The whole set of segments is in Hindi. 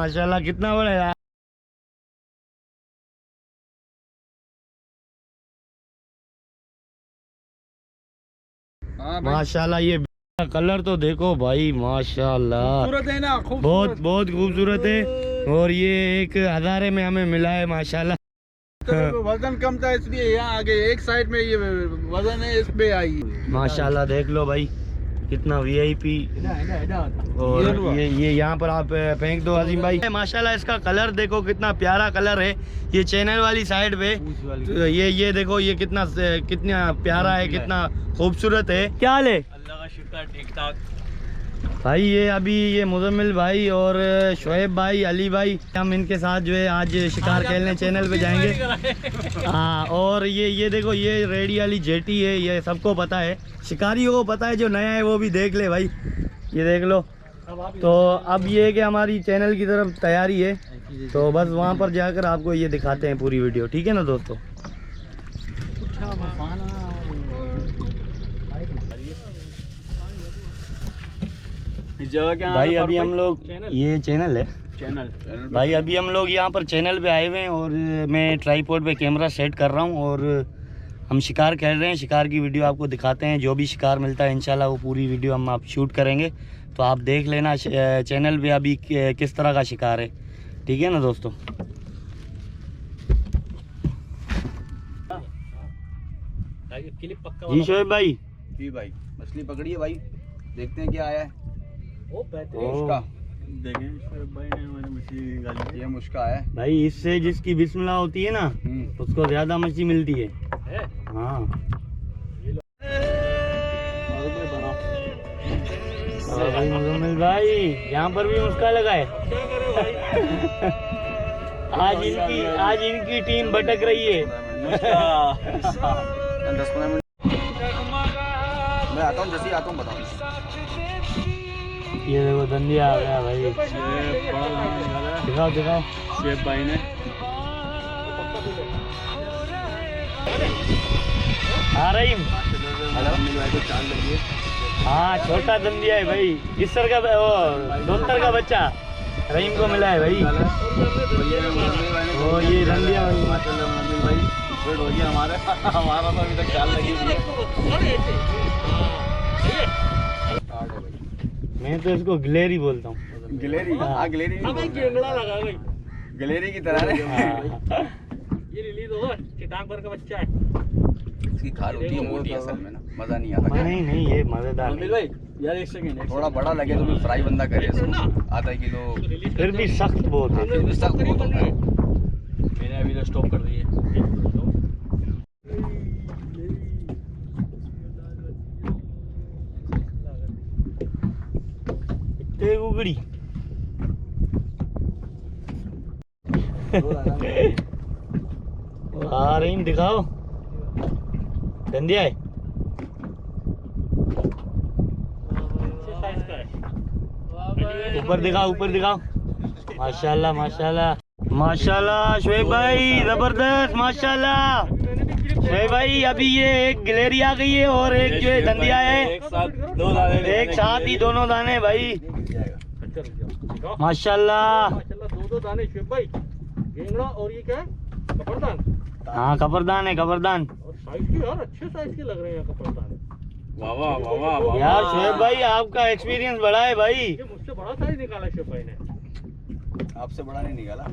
माशाल्लाह कितना बड़ा है। माशाल्लाह ये कलर तो देखो भाई माशाल्लाह, खूबसूरत है ना, बहुत बहुत खूबसूरत है। और ये 1000 में हमें मिला है माशाल्लाह। तो वजन कम था इसलिए यहाँ आगे एक साइड में ये वजन है, इस पे आई माशाल्लाह देख लो भाई कितना वीआईपी। और ये यहाँ पर आप फेंक दो अजीम भाई। माशाल्लाह इसका कलर देखो कितना प्यारा कलर है। ये चैनल वाली साइड पे तो ये देखो ये कितना प्यारा है, कितना खूबसूरत है। क्या हाल है? अल्लाह का शुक्र, ठीक ठाक भाई ये अभी ये मुजम्मिल भाई और शोएब भाई, अली भाई, हम इनके साथ जो है आज शिकार खेलने चैनल पे जाएंगे। हाँ और ये देखो ये रेडी वाली जेटी है, ये सबको पता है, शिकारियों को पता है, जो नया है वो भी देख ले भाई, ये देख लो। तो अब ये है कि हमारी चैनल की तरफ तैयारी है, तो बस वहाँ पर जाकर आपको ये दिखाते हैं पूरी वीडियो, ठीक है ना दोस्तों। भाई अभी हम लोग ये चैनल है भाई, अभी हम लोग यहाँ पर चैनल पे आए हुए हैं और मैं ट्राईपॉड पे कैमरा सेट कर रहा हूँ और हम शिकार खेल रहे हैं। शिकार की वीडियो आपको दिखाते हैं, जो भी शिकार मिलता है इंशाल्लाह वो पूरी वीडियो हम आप शूट करेंगे, तो आप देख लेना चैनल पे अभी किस तरह का शिकार है, ठीक है ना दोस्तों। जी शोएब भाई। जी भाई मछली पकड़ी है भाई, देखते हैं क्या आया है। ओ ये मुश्का है भाई, इससे जिसकी बिस्मिल्लाह होती है ना उसको ज्यादा मछली मिलती है। हाँ भाई मुजम्मिल भाई यहाँ पर भी मुस्का लगा है। आज इनकी टीम भटक रही है। 10-15 मिनट मैं आता हूँ, जैसे आता हूँ बताऊँ। ये देखो धंधिया आ गया भाई, दिखाओ दिखाओ। शेफ भाई ने आ रही को चाल लगी है। हाँ छोटा धंधिया है भाई, इसर का वो दोस्तर का बच्चा रहीम को मिला है भाई। वो ये धंधिया भाई माशाल्लाह भाई वेट हो गया हमारा तो अभी तक चाल लगी हुई है। मैं तो इसको गिलेरी बोलता हूँ। गिलेरी? हाँ गिलेरी लगा गिलेरी की तरह ये रिलीज होगा, चिटांग पर का बच्चा है। इसकी खाल होती है मोटी असल में ना, मजा नहीं आता। नहीं ये मजेदार है भाई। यार एक सेकंड, थोड़ा बड़ा लगे तो मैं फ्राई बंदा करे इसको, आधा किलो। फिर भी सख्त बहुत है, फिर भी सख्त बहुत होता है। मैंने अभी तो स्टॉप कर दी है। उगड़ी आ रही दिखाओ धंधिया है। ऊपर दिखाओ। माशाल्लाह माशाल्लाह माशाल्लाह शोएब भाई जबरदस्त माशाल्लाह। शोएब भाई अभी ये एक गिलेरी आ गई है और एक जो है धंधिया है, एक साथ ही दोनों दाने भाई माशाल्लाह। दो दाने शोएब भाई, घेंगड़ा और ये क्या है, कपड़दान। हाँ कपड़दान है, कपड़दान। और साइज के यार अच्छे साइज के लग रहे हैं कपड़दान। वाह यार शोएब भाई आपका एक्सपीरियंस बड़ा है भाई। ये मुझसे बड़ा साइज निकाला शोएब भाई ने। आपसे बड़ा नहीं निकाला।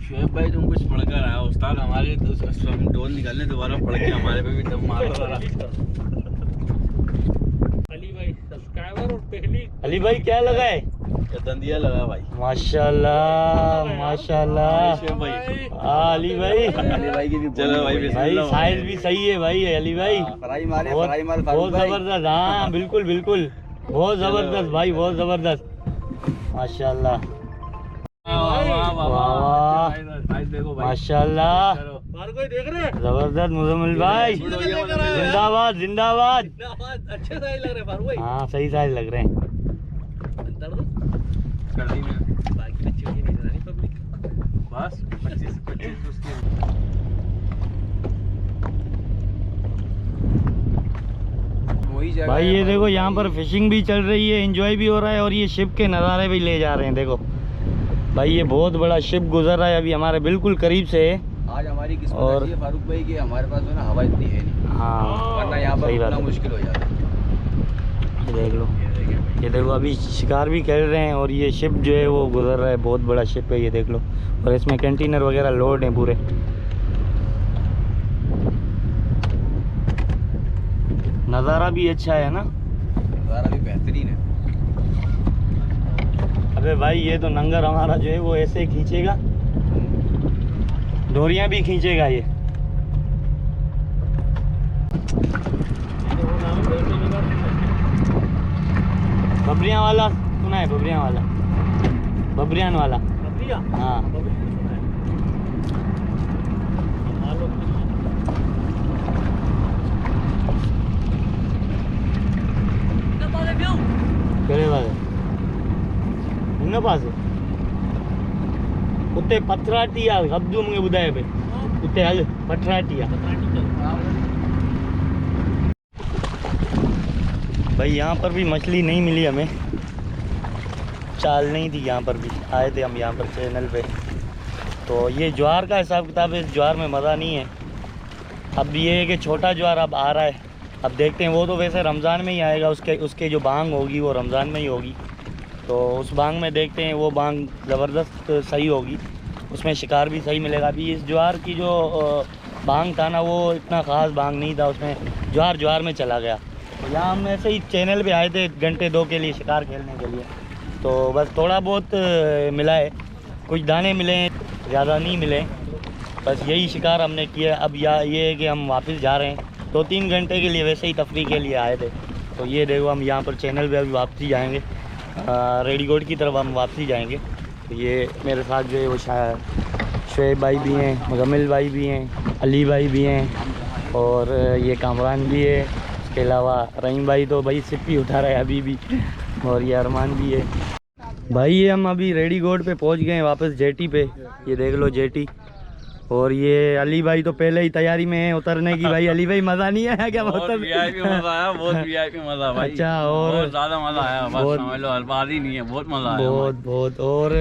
शोएब भाई तुम कुछ पढ़ कर आया उस्ताद, हमारे डोल निकालने दोबारा पढ़ के हमारे पे भी दम मार रहा। अली भाई सब्सक्राइबर और पहली अली भाई क्या लगा है? दंदिया लगा भाई। माशाल्लाह माशाल्लाह अली भाई की भी चलो भाई साइज भी सही है भाई अली भाई, बहुत जबरदस्त। हाँ बिल्कुल बहुत जबरदस्त भाई, बहुत जबरदस्त माशाल्लाह। माशाल्लाह जबरदस्त मुजम्मिल भाई, जिंदाबाद। अच्छे साइज लग रहे भाई। हाँ सही साइज लग रहे हैं। बाकी बच्चे की नहीं पब्लिक बस 25 उसके। जगह भाई है ये देखो फारूक यहाँ पर भाई। फिशिंग भी चल रही है, एंजॉय भी हो रहा है और ये शिप के नज़ारे भी ले जा रहे हैं। देखो भाई ये बहुत बड़ा शिप गुजर रहा है अभी हमारे बिल्कुल करीब से। आज हमारी किस्मत और- अच्छी है फारूक भाई कि हमारे पास जो है ना हवा इतनी है नहीं, हाँ वरना यहाँ पर सही बात रुकना है। मुश्किल हो जाता है। ये देख लो, ये देखो अभी शिकार भी खेल रहे हैं और ये शिप जो है वो गुजर रहा है, बहुत बड़ा शिप है ये देख लो। और इसमें कंटेनर वगैरह लोड हैं पूरे। नज़ारा भी अच्छा है ना। नज़ारा भी बेहतरीन है। अबे भाई ये तो नंगर हमारा जो है वो ऐसे खींचेगा, डोरियां भी खींचेगा ये। बबरियां वाला सुना है, बबरियां वाला, बबरियान वाला। हाँ कहिड़े पासे हिन पासे उते पथराटी आहे, अब्दू मूंखे ॿुधाए पई उते हल पथराटी आहे। भाई यहाँ पर भी मछली नहीं मिली हमें, चाल नहीं थी यहाँ पर भी। आए थे हम यहाँ पर चैनल पे, तो ये ज्वार का हिसाब किताब है। इस ज्वार में मज़ा नहीं है। अब ये है कि छोटा ज्वार अब आ रहा है, अब देखते हैं। वो तो वैसे रमज़ान में ही आएगा, उसके जो बांग होगी वो रमज़ान में ही होगी। तो उस बांग में देखते हैं, वो बांग ज़बरदस्त सही होगी, उसमें शिकार भी सही मिलेगा। अभी इस ज्वार की जो बांग था ना, वो इतना ख़ास बांग नहीं था, उसमें ज्वार में चला गया। तो यहाँ हम ऐसे ही चैनल पे आए थे घंटे 2 के लिए शिकार खेलने के लिए, तो बस थोड़ा बहुत मिला है, कुछ दाने मिले हैं, ज़्यादा नहीं मिले। बस यही शिकार हमने किया। अब ये है कि हम वापस जा रहे हैं 2-3 घंटे के लिए, वैसे ही तफरीह के लिए आए थे। तो ये देखो हम यहाँ पर चैनल पे अभी वापसी जाएंगे, रेडीगोड की तरफ हम वापसी जाएंगे। तो ये मेरे साथ जो है वो शोएब भाई भी हैं, मुजम्मिल भाई भी हैं, अली भाई भी हैं और ये कामरान भी है। इसके अलावा रहीम भाई तो भाई सिप्पी उठा रहा है अभी भी, और ये अरमान भी है। भाई ये हम अभी रेडीगोड पे पहुंच गए हैं वापस जेटी पे। ये देख लो जेटी। और ये अली भाई तो पहले ही तैयारी में है उतरने की। भाई अली भाई मज़ा नहीं आया क्या? बहुत वीआईपी मजा आया, बहुत वीआईपी मजा भाई। अच्छा, और बहुत ज्यादा मजा आया, बस बहुत- समझ लो अल्फाज ही नहीं है, बहुत मजा आया। बहुत और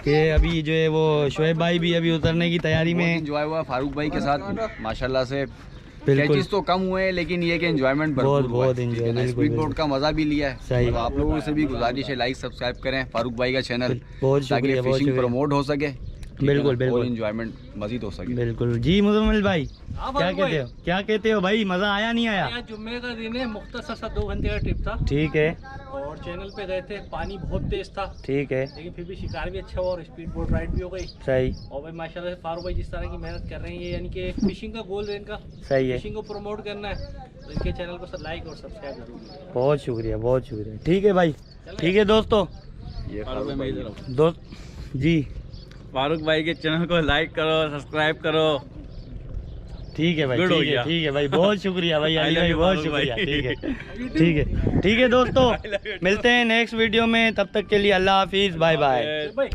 के अभी जो है वो शोएब भाई भी अभी उतरने की तैयारी में है। एंजॉय हुआ फारूक भाई के साथ माशाल्लाह से। बिल्कुल। कैचेस तो कम हुए हैं, लेकिन ये कि एंजॉयमेंट बहुत भरपूर हुआ है। enjoy, ठीक है ना? बिल्कुल, स्पीड बोट का मजा भी लिया है। सही। तो आप लोगों से भी गुजारिश है, लाइक सब्सक्राइब करें फारूक भाई का चैनल, बहुत ताकि शुक्रिया, बहुत फिशिंग शुक्रिया। प्रमोट हो सके। ठीक है बिल्कुल, ना? बिल्कुल। और एंजॉयमेंट मजीद हो सके। बिल्कुल जी। मुजम्मिल भाई हाँ, क्या कहते हो, क्या कहते हो भाई? मज़ा आया नहीं आया? आज जुम्मे का दिन है, मुख्तसर सा 2 घंटे का ट्रिप था ठीक है, और चैनल पे गए थे। पानी बहुत तेज था, ठीक है, लेकिन फिर भी शिकार भी अच्छा हुआ और स्पीड बोट राइड भी हो गई। सही और भाई माशाल्लाह से फारूक भाई जिस तरह की मेहनत कर रहे हैं, ये यानी कि फिशिंग का गोल है इनका, सही है। फिशिंग को प्रमोट करना है, तो इनके चैनल को लाइक और सब्सक्राइब जरूर करें। बहुत शुक्रिया, बहुत शुक्रिया। ठीक है भाई, ठीक है दोस्तों। ये फारूक भाई इधर आओ। दोस्त जी, फारूक भाई के चैनल को लाइक करो, सब्सक्राइब करो। ठीक है भाई, Good हो ठीक है, गया। ठीक है भाई, बहुत शुक्रिया भाई I अली love भाई, you, बहुत फारूक शुक्रिया। भाई। ठीक है, ठीक है, ठीक है दोस्तों, मिलते हैं नेक्स्ट वीडियो में। तब तक के लिए अल्लाह हाफिज़, बाय बाय। भाई